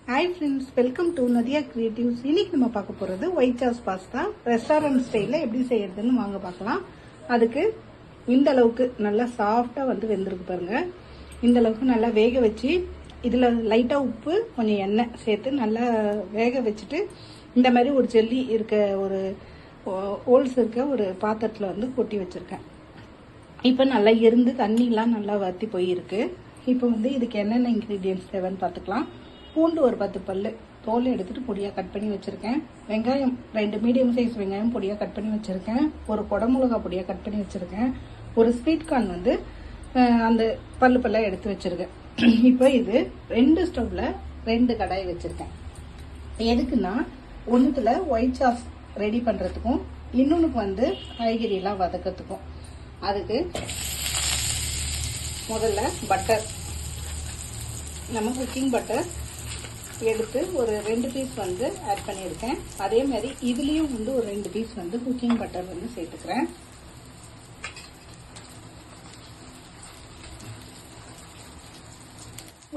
Hi friends, welcome to Nadiya creatives. இன்னைக்கு நம்ம பார்க்க போகிறது ஒயிட் சாஸ் பாஸ்தா ரெஸ்டாரண்ட் ஸ்டைலில் எப்படி செய்யறதுன்னு வாங்க பார்க்கலாம். அதுக்கு இந்த அளவுக்கு நல்லா சாஃப்டாக வெந்திருக்கு பாருங்க. இந்த அளவுக்கு நல்லா வேக வச்சு இதில் லைட்டாக உப்பு கொஞ்சம் எண்ணெய் சேர்த்து நல்லா வேக வச்சுட்டு இந்த மாதிரி ஒரு ஜெல்லி இருக்க ஒரு ஹோல்ஸ் இருக்க ஒரு பாத்திரத்தில் கொட்டி வச்சுருக்கேன். இப்போ நல்லா இருந்து தண்ணிலாம் நல்லா வற்றி போயிருக்கு. இப்போ இதுக்கு என்னென்ன இன்க்ரீடியன்ட்ஸ் தேவைன்னு பார்த்துக்கலாம். பூண்டு ஒரு 10 பல்லு தோல் எடுத்துட்டு பொடியாக கட் பண்ணி வச்சுருக்கேன். வெங்காயம் 2 மீடியம் சைஸ் வெங்காயம் பொடியாக கட் பண்ணி வச்சுருக்கேன். ஒரு குடமிளகா பொடியாக கட் பண்ணி வச்சுருக்கேன். ஒரு ஸ்வீட் கார்ன் அந்த பல்லாக எடுத்து வச்சுருக்கேன். இப்போ இது 2 ஸ்டவ்வில் 2 கடாய் வச்சுருக்கேன். எதுக்குன்னா ஒன்றுத்தில் ஒயிட் சாஸ் ரெடி பண்ணுறதுக்கும் இன்னொன்றுக்கு காய்கறியெல்லாம் வதக்கிறதுக்கும். அதுக்கு முதல்ல பட்டர், நம்ம குக்கிங் பட்டர் எடுத்து ஒரு 2 பீஸ் ஆட் பண்ணியிருக்கேன். அதே மாதிரி இதுலேயும் ஒரு 2 பீஸ் குக்கிங் பட்டர் சேர்த்துக்கிறேன்.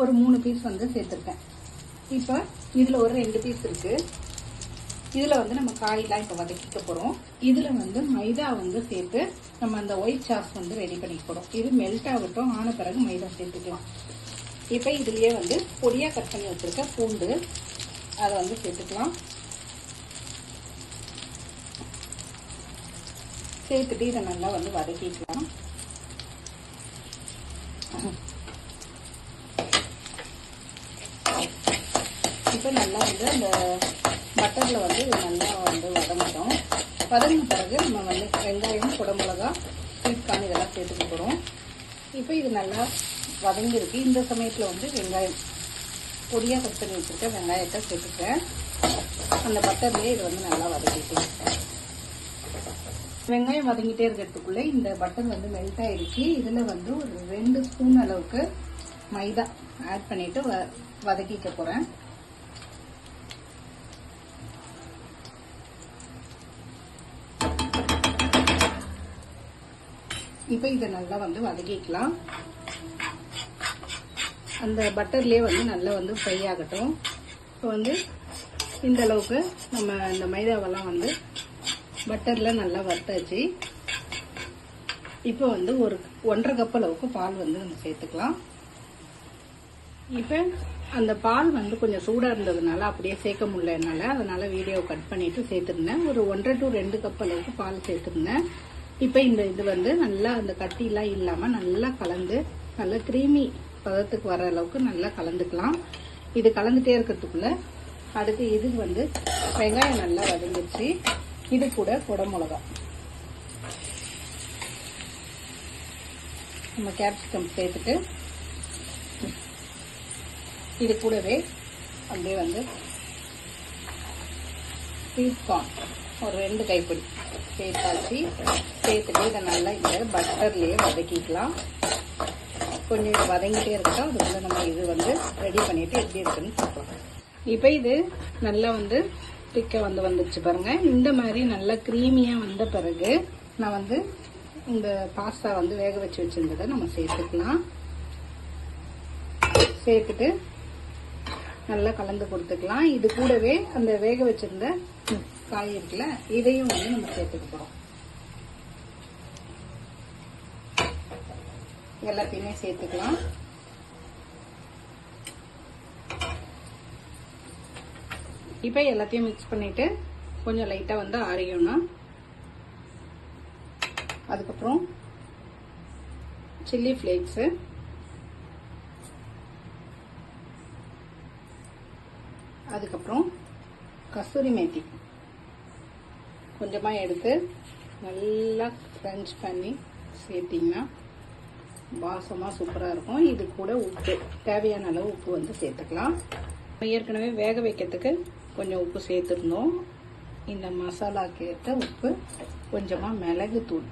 ஒரு 3 பீஸ் சேர்த்துருக்கேன். இப்போ இதில் ஒரு 2 பீஸ் இருக்கு. இதில் நம்ம காயெல்லாம் இப்போ வதக்கிக்க போகிறோம். இதில் மைதா சேர்த்து நம்ம அந்த ஒயிட் சாஸ் ரெடி பண்ணிக்க போகிறோம். இது மெல்ட் ஆகட்டும், ஆன பிறகு மைதா சேர்த்துக்கலாம். இப்போ இதுலேயே பொடியாக கட் பண்ணி வச்சுருக்க பூண்டு அதை சேர்த்துக்கலாம். சேர்த்துட்டு இதை நல்லா வதக்கிக்கலாம். இப்போ நல்லா அந்த பட்டரில் நல்லா வதங்கட்டும். வதங்கின பிறகு நம்ம வெங்காயம், குடமிளகா, ஸ்வீட் கார்ன் இதெல்லாம் சேர்த்துக்க போகிறோம். இப்போ இது நல்லா வதங்கிருக்கு. இந்த சமயத்தில் வெங்காயம் பொடியாக கட் பண்ணி வச்சுருக்க வெங்காயத்தை சேர்த்துக்கிறேன். அந்த பட்டர்லேயே இது நல்லா வதக்கிக்கலாம். வெங்காயம் வதங்கிட்டே இருக்கிறதுக்குள்ளே இந்த பட்டர் மெல்ட் ஆயிடுச்சு. இதில் ஒரு 2 ஸ்பூன் அளவுக்கு மைதா ஆட் பண்ணிட்டு வதக்கிக்க போகிறேன். இப்போ இதை நல்லா வதக்கிக்கலாம். அந்த பட்டர்லேயே நல்லா ஃப்ரை ஆகட்டும். இப்போ இந்த அளவுக்கு நம்ம இந்த மைதாவெல்லாம் பட்டரில் நல்லா வறுத்தாச்சு. இப்போ ஒரு 1.5 கப் அளவுக்கு பால் நம்ம சேர்த்துக்கலாம். இப்போ அந்த பால் கொஞ்சம் சூடாக இருந்ததுனால அப்படியே சேர்க்க முடியலனால அதனால வீடியோ கட் பண்ணிட்டு சேர்த்துருந்தேன். ஒரு 1 to 2 கப் அளவுக்கு பால் சேர்த்துருந்தேன். இப்போ இந்த இது நல்லா அந்த கட்டிலாம் இல்லாமல் நல்லா கலந்து நல்லா கிரீமி பதத்துக்கு வர அளவுக்கு நல்லா கலந்துக்கலாம். இது கலந்துட்டே இருக்கிறதுக்குள்ள அடுத்து இது வெங்காயம் நல்லா வதங்கிடுச்சு. இது கூட குடமிளகா, நம்ம கேப்சிகம் சேர்த்துட்டு இது கூடவே அப்படியே ஸ்வீட் கார்ன் ஒரு 2 கைப்பிடி சேர்த்தாச்சு. சேர்த்துட்டு இதை நல்லா இந்த பட்டர்லேயே வதக்கிக்கலாம். கொஞ்சம் இது வதங்கிட்டே இருக்கட்டும். அதுக்குள்ள நம்ம இது ரெடி பண்ணிட்டு எப்படி இருக்குன்னு பார்க்கலாம். இப்போ இது நல்லா திக்க வந்துச்சு பாருங்க. இந்த மாதிரி நல்லா கிரீமியாக வந்த பிறகு நான் இந்த பாஸ்தா வேக வச்சு வச்சிருந்ததை நம்ம சேர்த்துக்கலாம். சேர்த்துட்டு நல்லா கலந்து கொடுத்துக்கலாம். இது கூடவே அந்த வேக வச்சிருந்த காய் இருக்குல்ல, இதையும் நம்ம சேர்த்துக்க போறோம். எல்லாத்தையுமே சேர்த்துக்கலாம். இப்போ எல்லாத்தையும் மிக்ஸ் பண்ணிட்டு கொஞ்சம் லைட்டா அரையணும். அதுக்கப்புறம் சில்லி ஃபிளேக்ஸ், அதுக்கப்புறம் கஸ்தூரி மேத்தி கொஞ்சமா எடுத்து நல்லா கிரன்ச் பண்ணி சேர்த்தீங்கன்னா வாசமாக சூப்பராக இருக்கும். இது கூட உப்பு, தேவையான அளவு உப்பு சேர்த்துக்கலாம். ஏற்கனவே வேக வைக்கிறதுக்கு கொஞ்சம் உப்பு சேர்த்துருந்தோம். இந்த மசாலாக்கு ஏற்ற உப்பு, கொஞ்சமாக மிளகு தூள்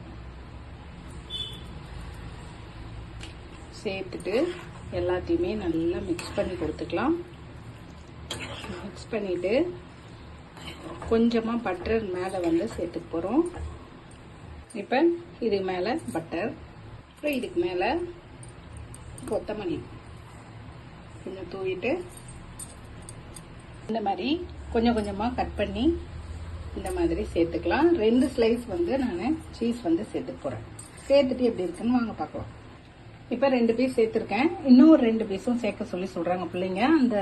சேர்த்துட்டு எல்லாத்தையுமே நல்லா மிக்ஸ் பண்ணி கொடுத்துக்கலாம். மிக்ஸ் பண்ணிட்டு கொஞ்சமாக பட்டர் மேலே சேர்த்துக்க போகிறோம். இப்போ இதுக்கு மேலே பட்டர், அப்புறம் இதுக்கு மேலே கொத்தமல்லி கொஞ்சம் தூவிட்டு இந்த மாதிரி கொஞ்சம் கொஞ்சமாக கட் பண்ணி இந்த மாதிரி சேர்த்துக்கலாம். 2 ஸ்லைஸ் வந்து நான் சீஸ் வந்து சேர்த்துக்க போகிறேன். சேர்த்துட்டு எப்படி இருக்குன்னு வாங்க பார்க்கலாம். இப்போ 2 பீஸ் சேர்த்துருக்கேன். இன்னும் 2 பீஸும் சேர்க்க சொல்லி சொல்கிறாங்க பிள்ளைங்க. அந்த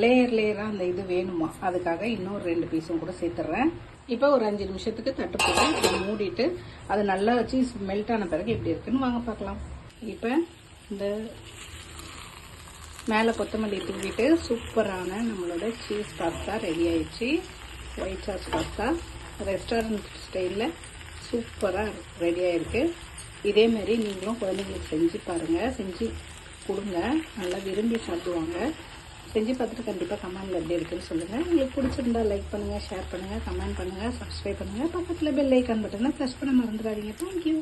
லேயராக அந்த இது வேணுமா, அதுக்காக இன்னொரு 2 பீஸும் கூட சேர்த்துட்றேன். இப்போ ஒரு 5 நிமிஷத்துக்கு தட்டு போட்டு மூடிட்டு அது நல்லா சீஸ் மெல்ட் ஆன பிறகு எப்படி இருக்குன்னு வாங்க பார்க்கலாம். இப்போ இந்த மேலே கொத்தமல்லி தூவிட்டு சூப்பரான நம்மளோட சீஸ் பாஸ்தா ரெடி ஆயிடுச்சு. ஒயிட் சாஸ் பாஸ்தா ரெஸ்டாரண்ட் ஸ்டைலில் சூப்பராக ரெடி ஆகிருக்கு. இதேமாரி நீங்களும் குழந்தைங்களுக்கு செஞ்சு பாருங்கள், செஞ்சு கொடுங்க, நல்லா விரும்பி சாப்பிடுவாங்க. செஞ்சு பார்த்துட்டு கண்டிப்பாக கமெண்டில் எப்படி இருக்குன்னு சொல்லுங்கள். உங்களுக்கு பிடிச்சிருந்தா லைக் பண்ணுங்கள், ஷேர் பண்ணுங்கள், கமெண்ட் பண்ணுங்கள், சப்ஸ்கிரைப் பண்ணுங்கள். பக்கத்தில் பெல் ஐக்கான் பட்டனை ப்ரெஸ் பண்ண மறந்துடாதீங்க. தேங்க்யூ.